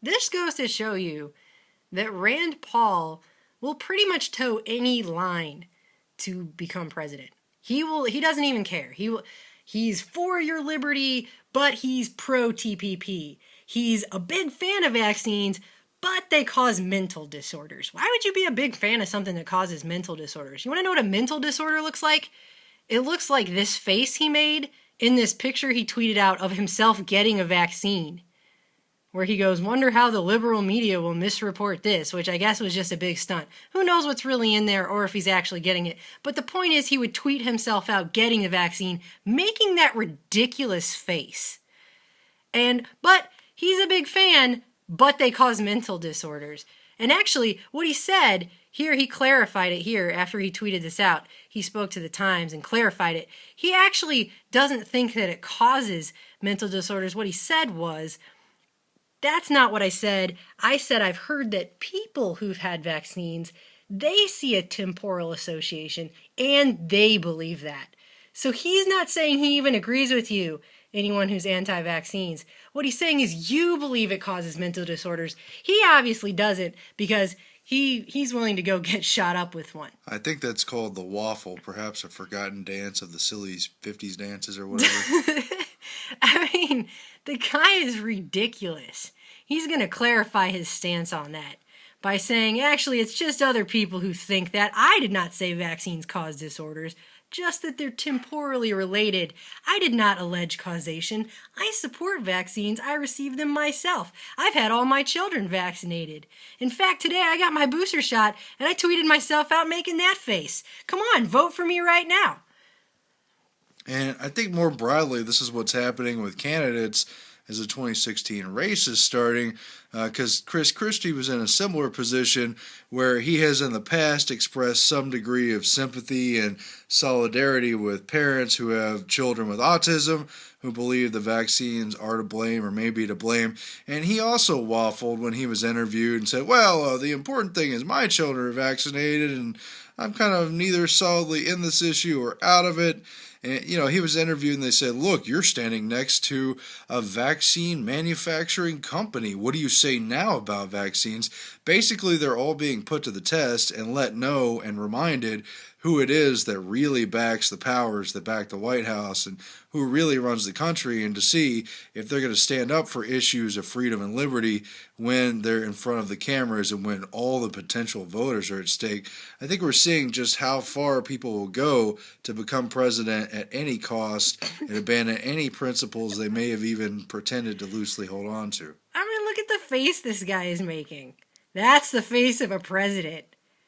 This goes to show you that Rand Paul will pretty much toe any line to become president. He doesn't even care. He's for your liberty, but he's pro TPP. He's a big fan of vaccines, but they cause mental disorders. Why would you be a big fan of something that causes mental disorders? You want to know what a mental disorder looks like? It looks like this face he made in this picture he tweeted out of himself getting a vaccine, where he goes, wonder how the liberal media will misreport this, which I guess was just a big stunt. Who knows what's really in there or if he's actually getting it. But the point is, he would tweet himself out getting the vaccine, making that ridiculous face. But he's a big fan, but they cause mental disorders. And actually, what he said here, he clarified it here after he tweeted this out. He spoke to the Times and clarified it. He actually doesn't think that it causes mental disorders. What he said was, that's not what I said. I said I've heard that people who've had vaccines, they see a temporal association, and they believe that. So he's not saying he even agrees with you, anyone who's anti-vaccines. What he's saying is you believe it causes mental disorders. He obviously doesn't, because he's willing to go get shot up with one. I think that's called the waffle, perhaps a forgotten dance of the silly 50s dances or whatever. I mean, the guy is ridiculous. He's going to clarify his stance on that by saying, actually, it's just other people who think that. I did not say vaccines cause disorders, just that they're temporally related. I did not allege causation. I support vaccines. I received them myself. I've had all my children vaccinated. In fact, today I got my booster shot, and I tweeted myself out making that face. Come on, vote for me right now. And I think more broadly, this is what's happening with candidates as the 2016 race is starting, because Chris Christie was in a similar position where he has in the past expressed some degree of sympathy and solidarity with parents who have children with autism, who believe the vaccines are to blame or may be to blame. And he also waffled when he was interviewed and said, well, the important thing is my children are vaccinated, and I'm kind of neither solidly in this issue or out of it. And, he was interviewed and they said, look, you're standing next to a vaccine manufacturing company. What do you say now about vaccines? Basically, they're all being put to the test and let know and reminded who it is that really backs the powers that back the White House and who really runs the country, and to see if they're going to stand up for issues of freedom and liberty when they're in front of the cameras and when all the potential voters are at stake. I think we're seeing just how far people will go to become president at any cost and abandon any principles they may have even pretended to loosely hold on to. I mean, look at the face this guy is making. That's the face of a president.